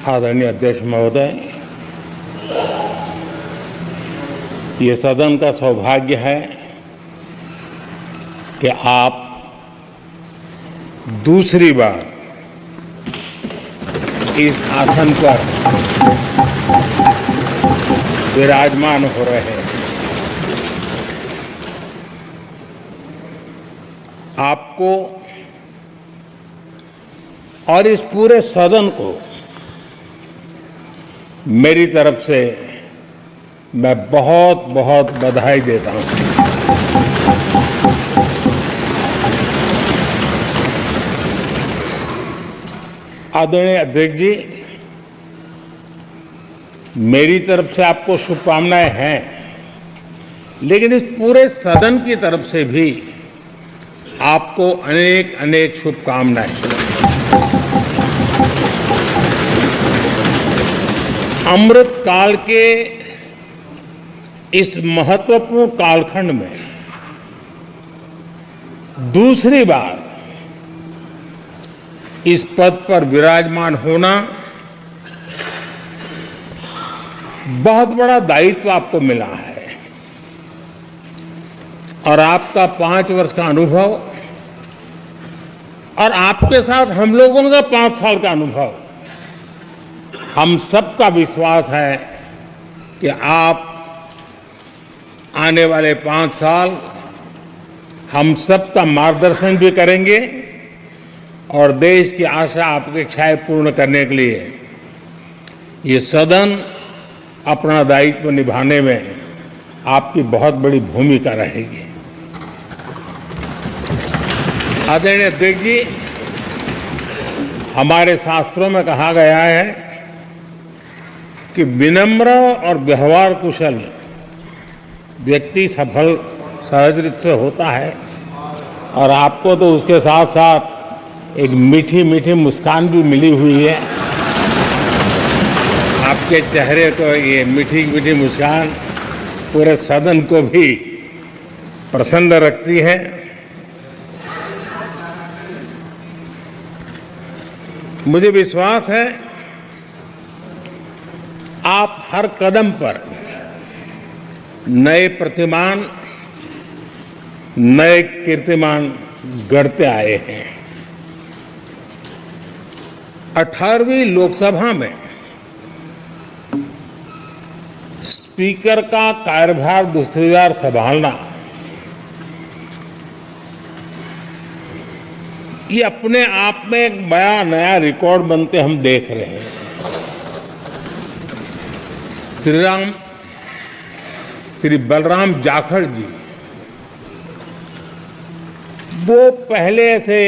आदरणीय अध्यक्ष महोदय, ये सदन का सौभाग्य है कि आप दूसरी बार इस आसन पर विराजमान हो रहे हैं। आपको और इस पूरे सदन को मेरी तरफ से मैं बहुत बहुत बधाई देता हूं। आदरणीय अध्यक्ष जी, मेरी तरफ से आपको शुभकामनाएं हैं, लेकिन इस पूरे सदन की तरफ से भी आपको अनेक अनेक शुभकामनाएं। अमृत काल के इस महत्वपूर्ण कालखंड में दूसरी बार इस पद पर विराजमान होना बहुत बड़ा दायित्व आपको मिला है और आपका 5 वर्ष का अनुभव और आपके साथ हम लोगों का 5 साल का अनुभव, हम सबका विश्वास है कि आप आने वाले 5 साल हम सबका मार्गदर्शन भी करेंगे और देश की आशा अपेक्षाएं पूर्ण करने के लिए ये सदन अपना दायित्व निभाने में आपकी बहुत बड़ी भूमिका रहेगी। आदरणीय अध्यक्ष जी, हमारे शास्त्रों में कहा गया है कि विनम्र और व्यवहार कुशल व्यक्ति सफल सहज रूप से होता है और आपको तो उसके साथ साथ एक मीठी मीठी मुस्कान भी मिली हुई है। आपके चेहरे को ये मीठी मीठी मुस्कान पूरे सदन को भी प्रसन्न रखती है। मुझे विश्वास है आप हर कदम पर नए प्रतिमान, नए कीर्तिमान गढ़ते आए हैं। 18वीं लोकसभा में स्पीकर का कार्यभार दूसरी बार संभालना, ये अपने आप में एक बड़ा नया रिकॉर्ड बनते हम देख रहे हैं। श्री बलराम जाखड़ जी वो पहले ऐसे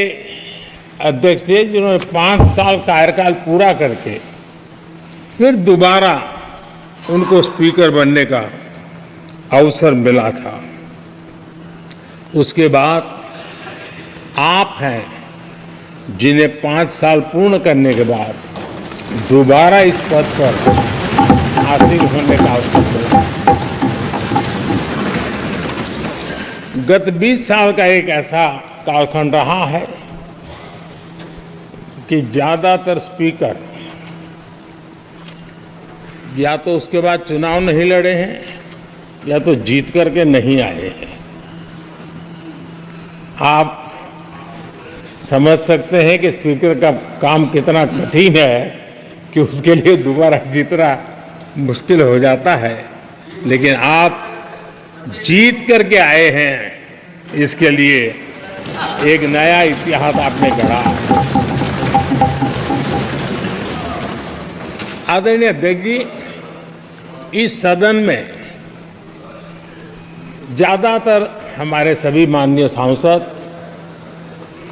अध्यक्ष थे जिन्होंने 5 साल कार्यकाल पूरा करके फिर दोबारा उनको स्पीकर बनने का अवसर मिला था। उसके बाद आप हैं जिन्हें 5 साल पूर्ण करने के बाद दोबारा इस पद पर आसीन होने का अवसर मिला। गत 20 साल का एक ऐसा कालखंड रहा है कि ज्यादातर स्पीकर या तो उसके बाद चुनाव नहीं लड़े हैं या तो जीत करके नहीं आए हैं। आप समझ सकते हैं कि स्पीकर का काम कितना कठिन है कि उसके लिए दोबारा जीतना मुश्किल हो जाता है, लेकिन आप जीत करके आए हैं, इसके लिए एक नया इतिहास आपने गढ़ा। आदरणीय अध्यक्ष जी, इस सदन में ज्यादातर हमारे सभी माननीय सांसद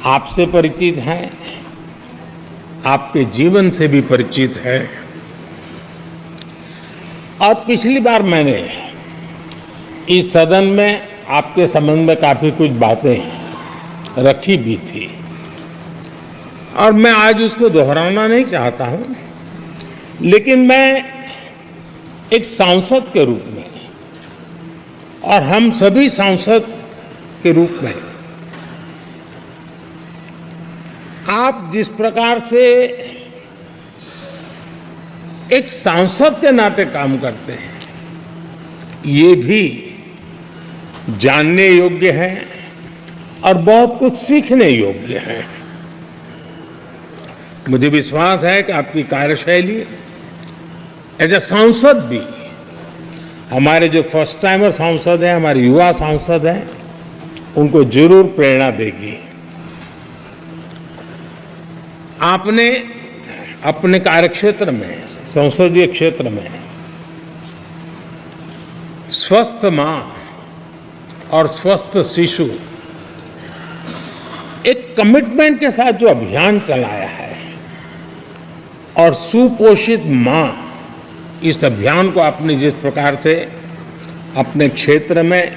आपसे परिचित हैं, आपके जीवन से भी परिचित है और पिछली बार मैंने इस सदन में आपके संबंध में काफी कुछ बातें रखी भी थी और मैं आज उसको दोहराना नहीं चाहता हूं, लेकिन मैं एक सांसद के रूप में और हम सभी सांसद के रूप में आप जिस प्रकार से एक सांसद के नाते काम करते हैं, ये भी जानने योग्य है और बहुत कुछ सीखने योग्य है। मुझे विश्वास है कि आपकी कार्यशैली एज ए सांसद भी, हमारे जो फर्स्ट टाइमर सांसद हैं, हमारे युवा सांसद हैं, उनको जरूर प्रेरणा देगी। आपने अपने कार्यक्षेत्र में, संसदीय क्षेत्र में स्वस्थ मां और स्वस्थ शिशु एक कमिटमेंट के साथ जो अभियान चलाया है और सुपोषित मां, इस अभियान को आपने जिस प्रकार से अपने क्षेत्र में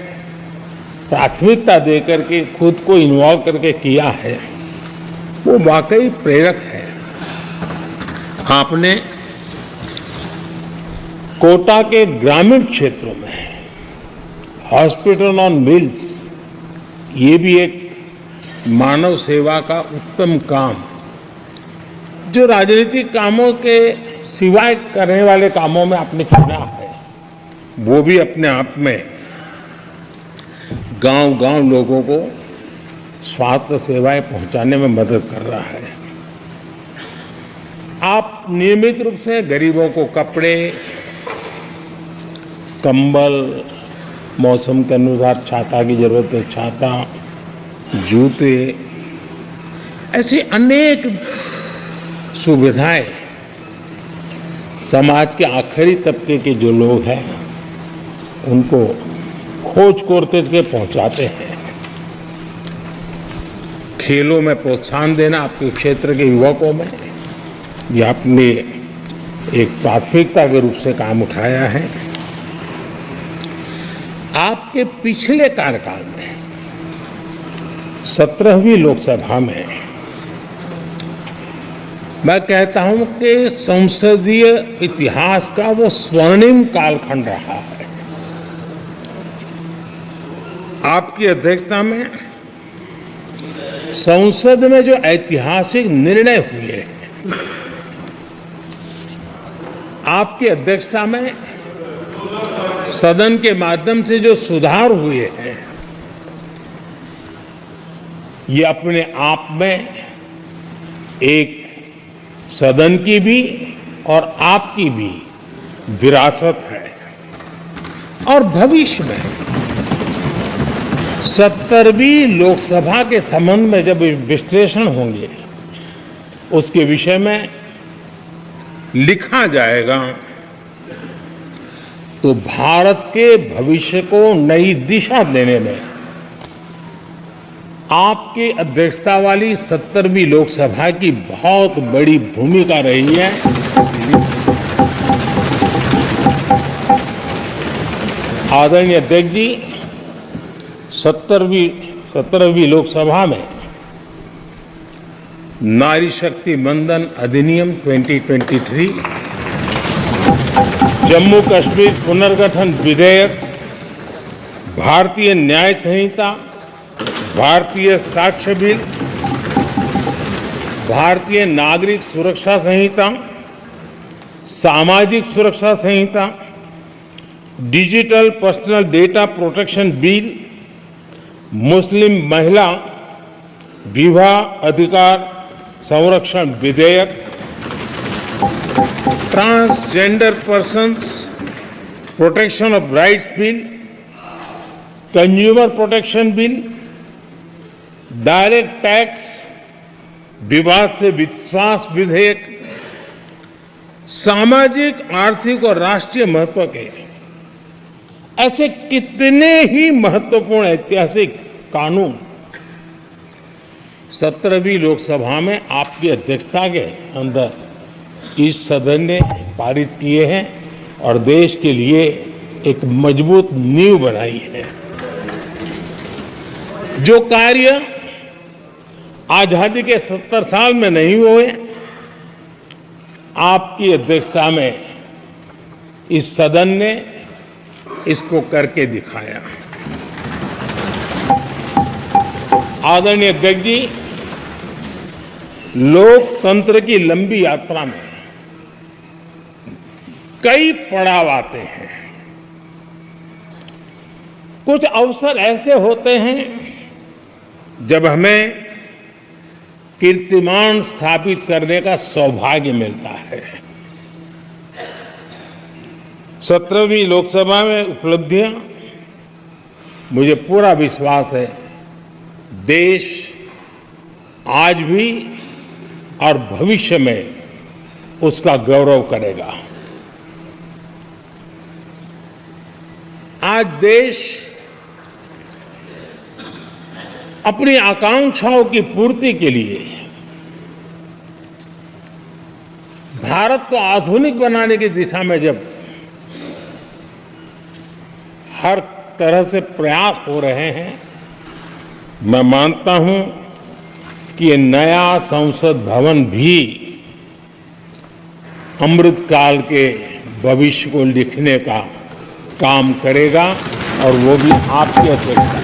प्राथमिकता देकर के खुद को इन्वॉल्व करके किया है, वो वाकई प्रेरक है। आपने कोटा के ग्रामीण क्षेत्रों में हॉस्पिटल ऑन व्हील्स, ये भी एक मानव सेवा का उत्तम काम, जो राजनीतिक कामों के सिवाय करने वाले कामों में आपने चुना है, वो भी अपने आप में गांव-गांव लोगों को स्वास्थ्य सेवाएं पहुंचाने में मदद कर रहा है। आप नियमित रूप से गरीबों को कपड़े, कंबल, मौसम के अनुसार छाता की जरूरत है छाता, जूते, ऐसी अनेक सुविधाएं समाज के आखिरी तबके के जो लोग हैं उनको खोज करके पहुंचाते हैं। खेलों में प्रोत्साहन देना आपके क्षेत्र के युवकों में, ये आपने एक प्राथमिकता के रूप से काम उठाया है। आपके पिछले कार्यकाल में 17वीं लोकसभा में मैं कहता हूं कि संसदीय इतिहास का वो स्वर्णिम कालखंड रहा है। आपकी अध्यक्षता में संसद में जो ऐतिहासिक निर्णय हुए हैं, आपकी अध्यक्षता में सदन के माध्यम से जो सुधार हुए हैं, ये अपने आप में एक सदन की भी और आपकी भी विरासत है। और भविष्य में 70वीं लोकसभा के संबंध में जब विश्लेषण होंगे, उसके विषय में लिखा जाएगा, तो भारत के भविष्य को नई दिशा देने में आपकी अध्यक्षता वाली 70वीं लोकसभा की बहुत बड़ी भूमिका रही है। आदरणीय अध्यक्ष जी, 17वीं लोकसभा में नारी शक्ति वंदन अधिनियम 2023, जम्मू कश्मीर पुनर्गठन विधेयक, भारतीय न्याय संहिता, भारतीय साक्ष्य बिल, भारतीय नागरिक सुरक्षा संहिता, सामाजिक सुरक्षा संहिता, digital personal data protection bill, मुस्लिम महिला विवाह अधिकार संरक्षण विधेयक, transgender persons protection of rights bill, consumer protection bill, direct tax, विवाद से विश्वास विधेयक, सामाजिक, आर्थिक और राष्ट्रीय महत्व के ऐसे कितने ही महत्वपूर्ण ऐतिहासिक कानून 17वीं लोकसभा में आपकी अध्यक्षता के अंदर इस सदन ने पारित किए हैं और देश के लिए एक मजबूत नींव बनाई है। जो कार्य आजादी के 70 साल में नहीं हुए, आपकी अध्यक्षता में इस सदन ने इसको करके दिखाया। आदरणीय अध्यक्ष जी, लोकतंत्र की लंबी यात्रा में कई पड़ाव आते हैं। कुछ अवसर ऐसे होते हैं जब हमें कीर्तिमान स्थापित करने का सौभाग्य मिलता है। 17वीं लोकसभा में उपलब्धियां, मुझे पूरा विश्वास है देश आज भी और भविष्य में उसका गौरव करेगा। आज देश अपनी आकांक्षाओं की पूर्ति के लिए भारत को आधुनिक बनाने की दिशा में जब हर तरह से प्रयास हो रहे हैं, मैं मानता हूं कि ये नया संसद भवन भी अमृतकाल के भविष्य को लिखने का काम करेगा और वो भी आपकी अध्यक्षता में।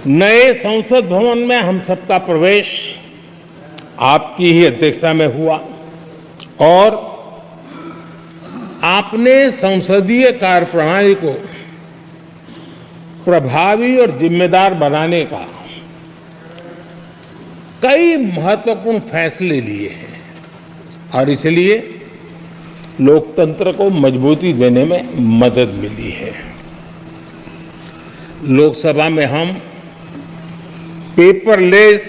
नए संसद भवन में हम सबका प्रवेश आपकी ही अध्यक्षता में हुआ और आपने संसदीय कार्यप्रणाली को प्रभावी और जिम्मेदार बनाने का कई महत्वपूर्ण फैसले लिए हैं और इसलिए लोकतंत्र को मजबूती देने में मदद मिली है। लोकसभा में हम पेपरलेस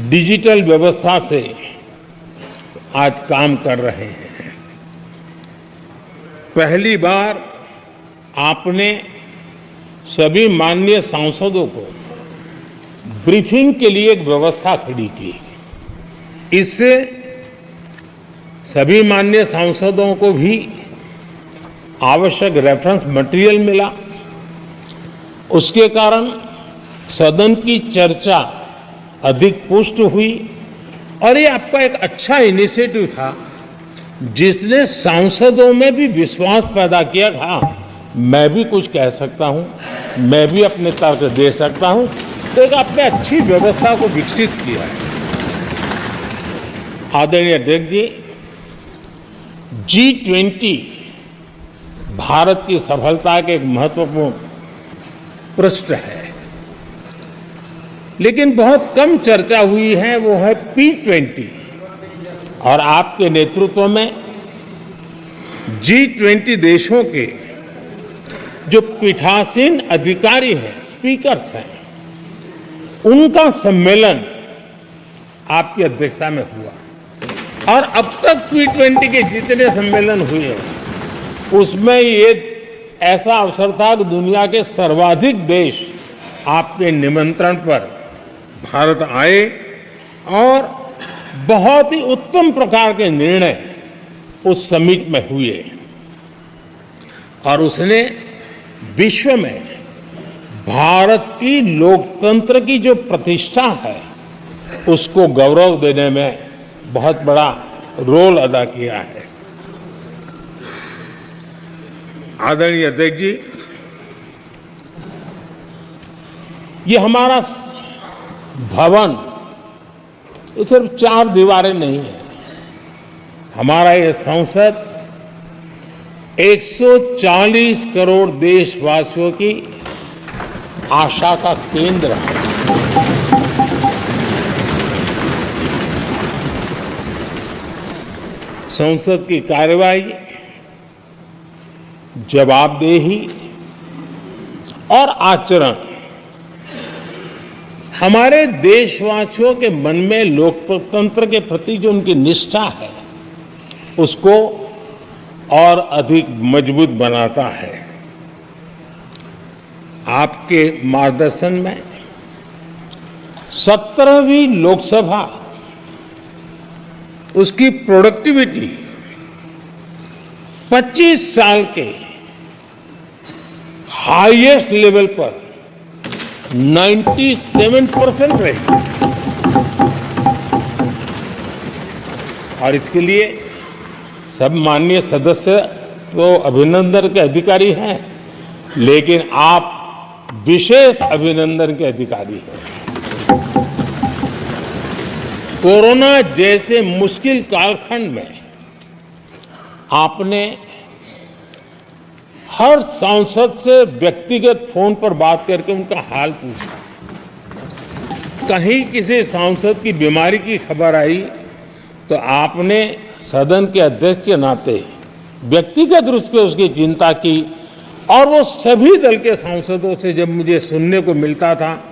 डिजिटल व्यवस्था से आज काम कर रहे हैं। पहली बार आपने सभी माननीय सांसदों को ब्रीफिंग के लिए एक व्यवस्था खड़ी की। इससे सभी माननीय सांसदों को भी आवश्यक रेफरेंस मटेरियल मिला। उसके कारण सदन की चर्चा अधिक पुष्ट हुई और ये आपका एक अच्छा इनिशिएटिव था जिसने सांसदों में भी विश्वास पैदा किया। हाँ, मैं भी कुछ कह सकता हूं, मैं भी अपने तर्क दे सकता हूं, तो एक आपने अच्छी व्यवस्था को विकसित किया है। आदरणीय अध्यक्ष जी, G20 भारत की सफलता के एक महत्वपूर्ण पृष्ठ है, लेकिन बहुत कम चर्चा हुई है, वो है P20 और आपके नेतृत्व में G20 देशों के जो पीठासीन अधिकारी हैं, स्पीकर्स हैं, उनका सम्मेलन आपकी अध्यक्षता में हुआ और अब तक P20 के जितने सम्मेलन हुए उसमें ये ऐसा अवसर था कि दुनिया के सर्वाधिक देश आपके निमंत्रण पर भारत आए और बहुत ही उत्तम प्रकार के निर्णय उस समिट में हुए और उसने विश्व में भारत की लोकतंत्र की जो प्रतिष्ठा है उसको गौरव देने में बहुत बड़ा रोल अदा किया है। आदरणीय अध्यक्ष जी, ये हमारा भवन ये सिर्फ 4 दीवारें नहीं है। हमारा ये संसद 140 करोड़ देशवासियों की आशा का केंद्र है। संसद की कार्यवाही, जवाबदेही और आचरण हमारे देशवासियों के मन में लोकतंत्र के प्रति जो उनकी निष्ठा है उसको और अधिक मजबूत बनाता है। आपके मार्गदर्शन में 17वीं लोकसभा उसकी प्रोडक्टिविटी 25 साल के हाईएस्ट लेवल पर 97% रही और इसके लिए सब माननीय सदस्य तो अभिनंदन के अधिकारी हैं, लेकिन आप विशेष अभिनंदन के अधिकारी हैं। कोरोना जैसे मुश्किल कालखंड में आपने हर सांसद से व्यक्तिगत फोन पर बात करके उनका हाल पूछा। कहीं किसी सांसद की बीमारी की खबर आई तो आपने सदन के अध्यक्ष के नाते व्यक्तिगत रूप से उसकी चिंता की। और वो सभी दल के सांसदों से जब मुझे सुनने को मिलता था,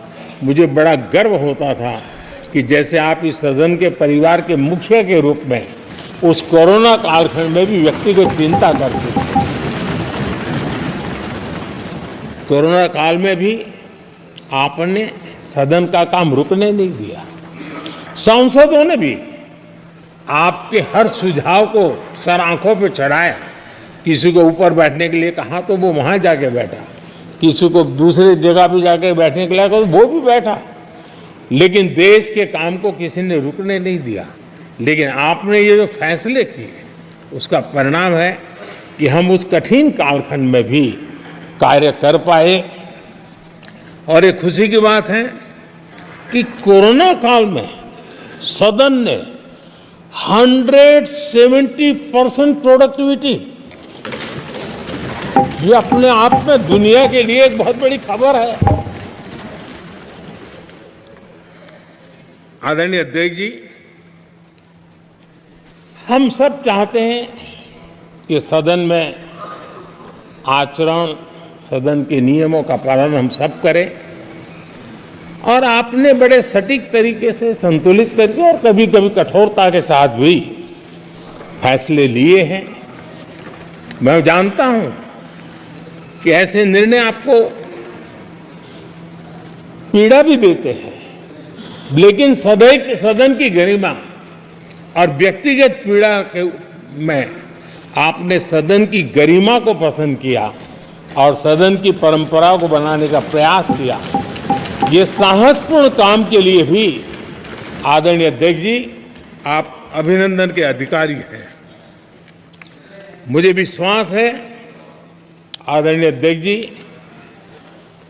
मुझे बड़ा गर्व होता था कि जैसे आप इस सदन के परिवार के मुखिया के रूप में उस कोरोना कालखंड में भी व्यक्तिगत चिंता करते थे। कोरोना काल में भी आपने सदन का काम रुकने नहीं दिया। सांसदों ने भी आपके हर सुझाव को सर आंखों पे चढ़ाया। किसी को ऊपर बैठने के लिए कहा तो वो वहां जाके बैठा, किसी को दूसरी जगह पे जाके बैठने के लिए कहा तो वो भी बैठा। लेकिन देश के काम को किसी ने रुकने नहीं दिया। लेकिन आपने ये जो फैसले किए उसका परिणाम है कि हम उस कठिन कालखंड में भी कार्य कर पाए। और ये खुशी की बात है कि कोरोना काल में सदन ने 170% प्रोडक्टिविटी, ये अपने आप में दुनिया के लिए एक बहुत बड़ी खबर है। आदरणीय अध्यक्ष जी, हम सब चाहते हैं कि सदन में आचरण, सदन के नियमों का पालन हम सब करें। और आपने बड़े सटीक तरीके से, संतुलित तरीके और कभी कभी कठोरता के साथ भी फैसले लिए हैं। मैं जानता हूं कि ऐसे निर्णय आपको पीड़ा भी देते हैं, लेकिन सदन की गरिमा और व्यक्तिगत पीड़ा के में आपने सदन की गरिमा को पसंद किया और सदन की परंपरा को बनाने का प्रयास किया। ये साहसपूर्ण काम के लिए भी आदरणीय अध्यक्ष जी, आप अभिनंदन के अधिकारी हैं। मुझे विश्वास है आदरणीय अध्यक्ष जी,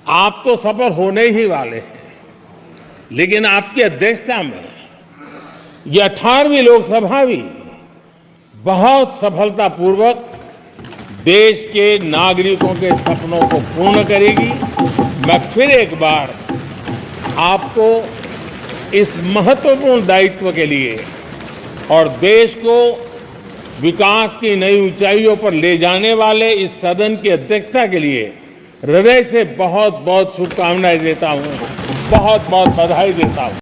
आप तो सफल होने ही वाले हैं, लेकिन आपकी अध्यक्षता में ये 18वीं लोकसभा भी बहुत सफलतापूर्वक देश के नागरिकों के सपनों को पूर्ण करेगी। मैं फिर एक बार आपको इस महत्वपूर्ण दायित्व के लिए और देश को विकास की नई ऊंचाइयों पर ले जाने वाले इस सदन की अध्यक्षता के लिए हृदय से बहुत बहुत शुभकामनाएं देता हूं, बहुत बहुत बधाई देता हूं।